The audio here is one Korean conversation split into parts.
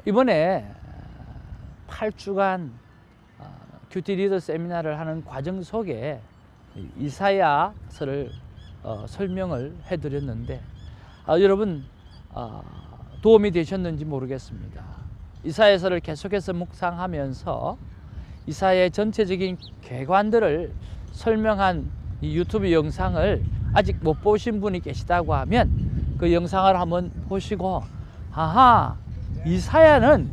이번에 8주간 큐티 리더 세미나를 하는 과정 속에 이사야서를 설명을 해드렸는데 여러분 도움이 되셨는지 모르겠습니다. 이사야서를 계속해서 묵상하면서 이사야의 전체적인 개관들을 설명한 이 유튜브 영상을 아직 못 보신 분이 계시다고 하면 그 영상을 한번 보시고 아하, 이사야는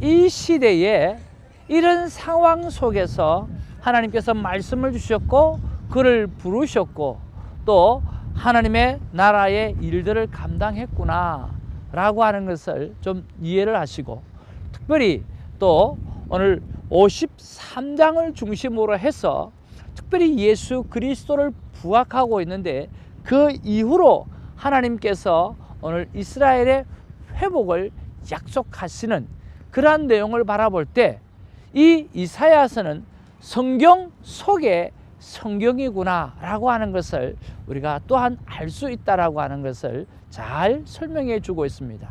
이 시대에 이런 상황 속에서 하나님께서 말씀을 주셨고 그를 부르셨고 또 하나님의 나라의 일들을 감당했구나 라고 하는 것을 좀 이해를 하시고, 특별히 또 오늘 53장을 중심으로 해서 특별히 예수 그리스도를 부각하고 있는데 그 이후로 하나님께서 오늘 이스라엘의 회복을 약속하시는 그러한 내용을 바라볼 때 이 이사야서는 성경 속의 성경이구나 라고 하는 것을 우리가 또한 알 수 있다라고 하는 것을 잘 설명해 주고 있습니다.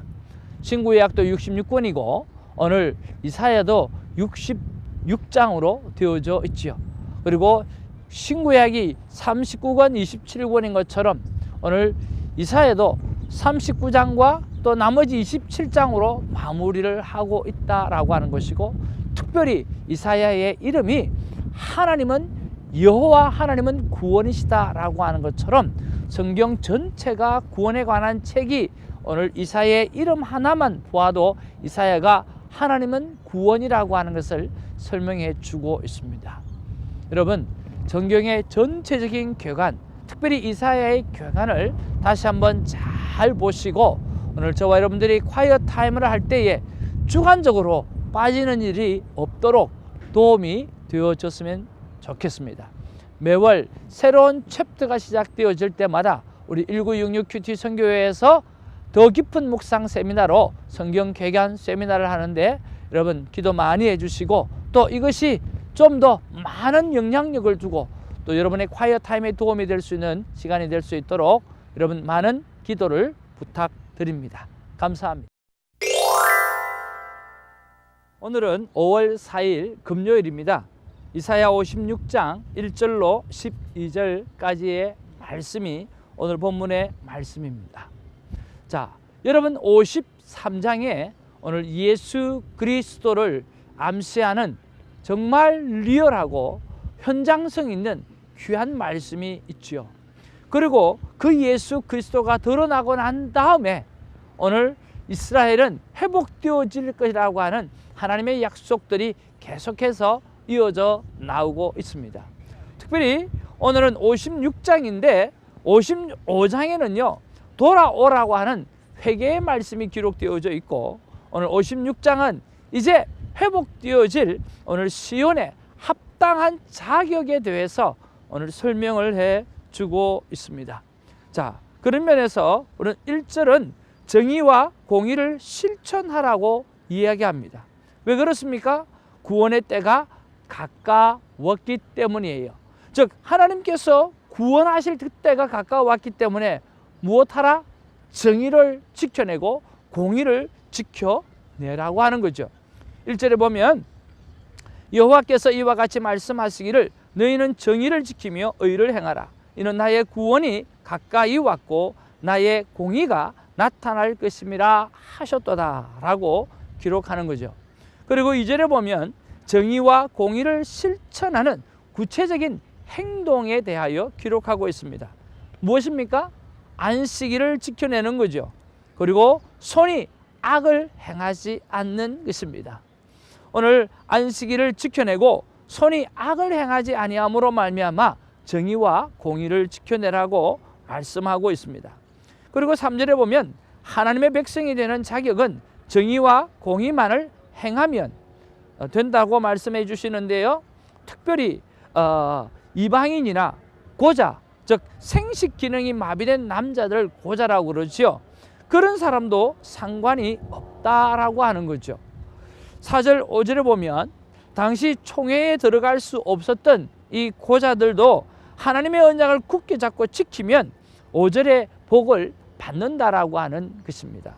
신구약도 66권이고 오늘 이사야도 66장으로 되어져 있지요. 그리고 신구약이 39권 27권인 것처럼 오늘 이사야도 39장과 또 나머지 27장으로 마무리를 하고 있다라고 하는 것이고, 특별히 이사야의 이름이 하나님은 여호와 하나님은 구원이시다라고 하는 것처럼 성경 전체가 구원에 관한 책이 오늘 이사야의 이름 하나만 보아도 이사야가 하나님은 구원이라고 하는 것을 설명해 주고 있습니다. 여러분, 성경의 전체적인 궤관, 특별히 이사야의 궤관을 다시 한번 잘 보시고 오늘 저와 여러분들이 콰이어 타임을 할 때에 주관적으로 빠지는 일이 없도록 도움이 되어졌으면 좋겠습니다. 매월 새로운 챕터가 시작되어질 때마다 우리 1966 큐티 선교회에서 더 깊은 묵상 세미나로 성경 개관 세미나를 하는데 여러분 기도 많이 해주시고 또 이것이 좀 더 많은 영향력을 주고 또 여러분의 콰이어 타임에 도움이 될 수 있는 시간이 될 수 있도록 여러분 많은 기도를 부탁드립니다. 감사합니다. 오늘은 5월 4일 금요일입니다. 이사야 56장 1절로 12절까지의 말씀이 오늘 본문의 말씀입니다. 자, 여러분 53장에 오늘 예수 그리스도를 암시하는 정말 리얼하고 현장성 있는 귀한 말씀이 있지요. 그리고 그 예수 그리스도가 드러나고 난 다음에 오늘 이스라엘은 회복되어질 것이라고 하는 하나님의 약속들이 계속해서 이어져 나오고 있습니다. 특별히 오늘은 56장인데 55장에는요 돌아오라고 하는 회개의 말씀이 기록되어져 있고 오늘 56장은 이제 회복되어질 오늘 시온의 합당한 자격에 대해서 오늘 설명을 해 주고 있습니다. 자, 그런 면에서 오늘 1절은 정의와 공의를 실천하라고 이야기합니다. 왜 그렇습니까? 구원의 때가 가까웠기 때문이에요. 즉 하나님께서 구원하실 그때가 가까웠기 때문에 무엇하라? 정의를 지켜내고 공의를 지켜내라고 하는 거죠. 1절에 보면 여호와께서 이와 같이 말씀하시기를 너희는 정의를 지키며 의를 행하라. 이는 나의 구원이 가까이 왔고 나의 공의가 나타날 것임이라 하셨도다 라고 기록하는 거죠. 그리고 2절에 보면 정의와 공의를 실천하는 구체적인 행동에 대하여 기록하고 있습니다. 무엇입니까? 안식일을 지켜내는 거죠. 그리고 손이 악을 행하지 않는 것입니다. 오늘 안식일을 지켜내고 손이 악을 행하지 아니함으로 말미암아 정의와 공의를 지켜내라고 말씀하고 있습니다. 그리고 3절에 보면 하나님의 백성이 되는 자격은 정의와 공의만을 행하면 된다고 말씀해 주시는데요. 특별히 이방인이나 고자, 즉 생식 기능이 마비된 남자들을 고자라고 그러죠. 그런 사람도 상관이 없다라고 하는 거죠. 4절 5절에 보면 당시 총회에 들어갈 수 없었던 이 고자들도 하나님의 언약을 굳게 잡고 지키면 5절의 복을 받는다라고 하는 것입니다.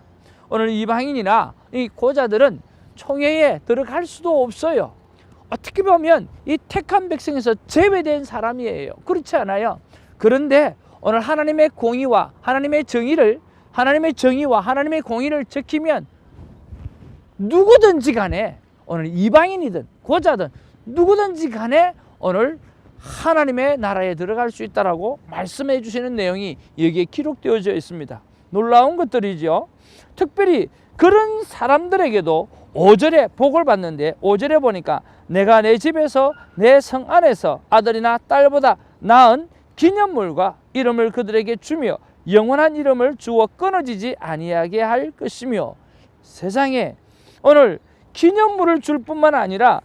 오늘 이방인이나 이 고자들은 총회에 들어갈 수도 없어요. 어떻게 보면 이 택한 백성에서 제외된 사람이에요. 그렇지 않아요? 그런데 오늘 하나님의 공의와 하나님의 정의와 하나님의 공의를 지키면 누구든지 간에 오늘 이방인이든 고자든 누구든지 간에 오늘 하나님의 나라에 들어갈 수 있다라고 말씀해 주시는 내용이 여기에 기록되어져 있습니다. 놀라운 것들이죠. 특별히 그런 사람들에게도 5절에 복을 받는데 5절에 보니까 내가 내 집에서 내 성 안에서 아들이나 딸보다 나은 기념물과 이름을 그들에게 주며 영원한 이름을 주어 끊어지지 아니하게 할 것이며, 세상에 오늘 기념물을 줄 뿐만 아니라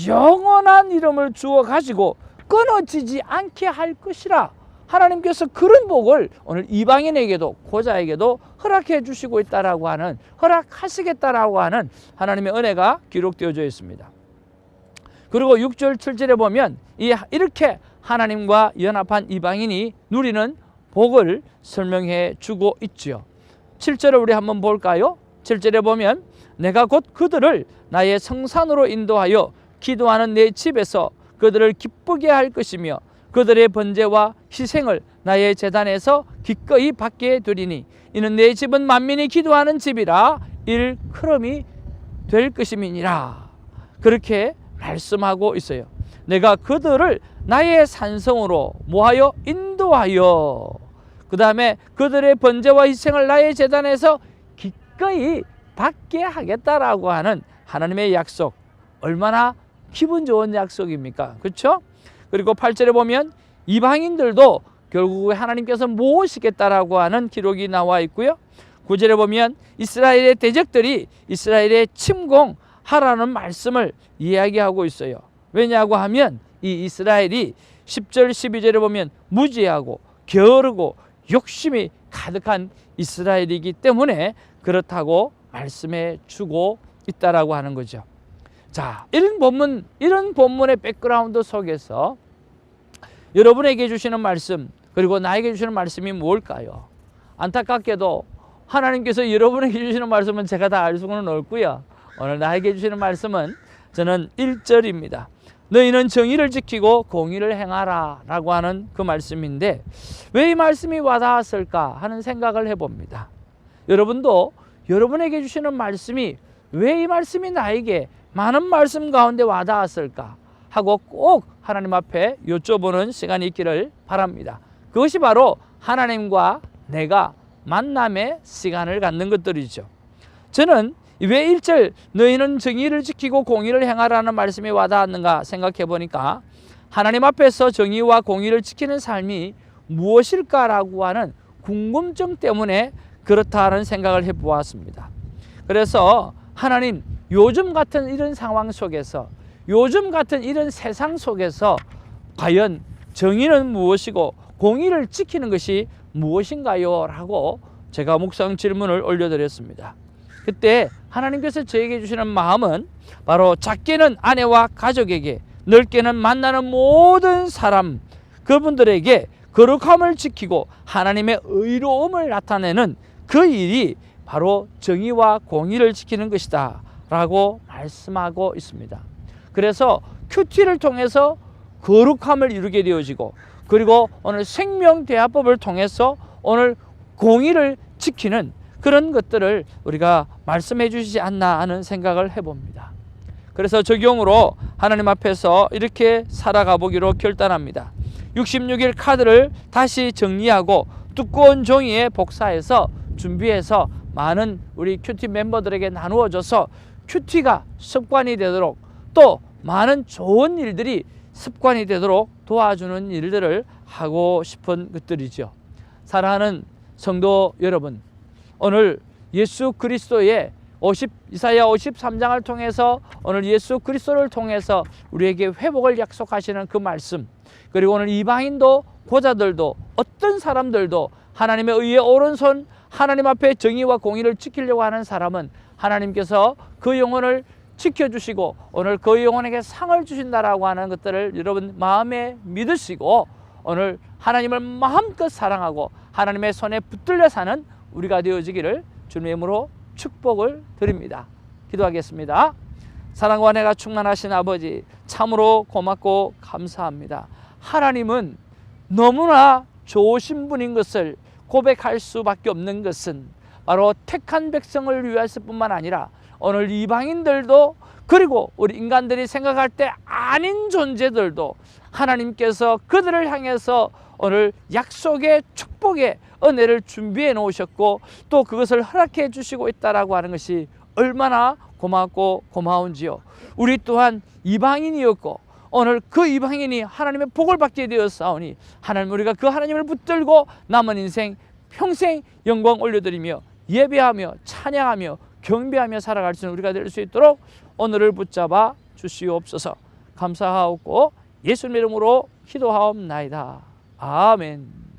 영원한 이름을 주어 가지고 끊어지지 않게 할 것이라 하나님께서 그런 복을 오늘 이방인에게도 고자에게도 허락해 주시고 있다라고 하는, 허락하시겠다라고 하는 하나님의 은혜가 기록되어져 있습니다. 그리고 6절 7절에 보면 이렇게 하나님과 연합한 이방인이 누리는 복을 설명해 주고 있죠. 7절을 우리 한번 볼까요? 7절에 보면 내가 곧 그들을 나의 성산으로 인도하여 기도하는 내 집에서 그들을 기쁘게 할 것이며 그들의 번제와 희생을 나의 제단에서 기꺼이 받게 되리니 이는 내 집은 만민이 기도하는 집이라 일컬음이 될 것임이니라. 그렇게 말씀하고 있어요. 내가 그들을 나의 산성으로 뭐하여 인도하여, 그 다음에 그들의 번제와 희생을 나의 제단에서 기꺼이 받게 하겠다라고 하는 하나님의 약속, 얼마나 기분 좋은 약속입니까? 그렇죠? 그리고 8절에 보면 이방인들도 결국 하나님께서 모으시겠다라고 하는 기록이 나와 있고요. 9절에 보면 이스라엘의 대적들이 이스라엘에 침공하라는 말씀을 이야기하고 있어요. 왜냐고 하면 이 이스라엘이 10절 12절에 보면 무지하고 게으르고 욕심이 가득한 이스라엘이기 때문에 그렇다고 말씀해 주고 있다라고 하는 거죠. 자, 이런 본문의 백그라운드 속에서 여러분에게 주시는 말씀, 그리고 나에게 주시는 말씀이 뭘까요? 안타깝게도 하나님께서 여러분에게 주시는 말씀은 제가 다 알 수는 없고요. 오늘 나에게 주시는 말씀은 저는 1절입니다. 너희는 정의를 지키고 공의를 행하라 라고 하는 그 말씀인데, 왜 이 말씀이 와닿았을까 하는 생각을 해봅니다. 여러분도 여러분에게 주시는 말씀이 왜 이 말씀이 나에게 많은 말씀 가운데 와닿았을까 하고 꼭 하나님 앞에 여쭤보는 시간이 있기를 바랍니다. 그것이 바로 하나님과 내가 만남의 시간을 갖는 것들이죠. 저는 왜 1절 너희는 정의를 지키고 공의를 행하라는 말씀이 와닿았는가 생각해 보니까 하나님 앞에서 정의와 공의를 지키는 삶이 무엇일까라고 하는 궁금증 때문에 그렇다는 생각을 해보았습니다. 그래서 하나님, 요즘 같은 이런 상황 속에서, 요즘 같은 이런 세상 속에서 과연 정의는 무엇이고 공의를 지키는 것이 무엇인가요? 라고 제가 묵상 질문을 올려드렸습니다. 그때 하나님께서 저에게 주시는 마음은 바로 작게는 아내와 가족에게, 넓게는 만나는 모든 사람, 그분들에게 거룩함을 지키고 하나님의 의로움을 나타내는 그 일이 바로 정의와 공의를 지키는 것이다 라고 말씀하고 있습니다. 그래서 큐티를 통해서 거룩함을 이루게 되어지고, 그리고 오늘 생명대화법을 통해서 오늘 공의를 지키는 그런 것들을 우리가 말씀해 주시지 않나 하는 생각을 해봅니다. 그래서 적용으로 하나님 앞에서 이렇게 살아가 보기로 결단합니다. 66일 카드를 다시 정리하고 두꺼운 종이에 복사해서 준비해서 많은 우리 큐티 멤버들에게 나누어져서 큐티가 습관이 되도록, 또 많은 좋은 일들이 습관이 되도록 도와주는 일들을 하고 싶은 것들이죠. 사랑하는 성도 여러분, 오늘 예수 그리스도의 이사야 53장을 통해서 오늘 예수 그리스도를 통해서 우리에게 회복을 약속하시는 그 말씀, 그리고 오늘 이방인도 고자들도 어떤 사람들도 하나님의 의의 오른손, 하나님 앞에 정의와 공의를 지키려고 하는 사람은 하나님께서 그 영혼을 지켜주시고 오늘 그 영혼에게 상을 주신다라고 하는 것들을 여러분 마음에 믿으시고 오늘 하나님을 마음껏 사랑하고 하나님의 손에 붙들려 사는 우리가 되어지기를 주님의 이름으로 축복을 드립니다. 기도하겠습니다. 사랑과 은혜가 충만하신 아버지, 참으로 고맙고 감사합니다. 하나님은 너무나 좋으신 분인 것을 고백할 수밖에 없는 것은 바로 택한 백성을 위하였을 뿐만 아니라 오늘 이방인들도, 그리고 우리 인간들이 생각할 때 아닌 존재들도 하나님께서 그들을 향해서 오늘 약속의 축복의 은혜를 준비해 놓으셨고 또 그것을 허락해 주시고 있다라고 하는 것이 얼마나 고맙고 고마운지요. 우리 또한 이방인이었고 오늘 그 이방인이 하나님의 복을 받게 되었사오니 하나님, 우리가 그 하나님을 붙들고 남은 인생 평생 영광 올려드리며 예배하며 찬양하며 경배하며 살아갈 수 있는 우리가 될 수 있도록 오늘을 붙잡아 주시옵소서. 감사하옵고 예수님 이름으로 기도하옵나이다. 아멘.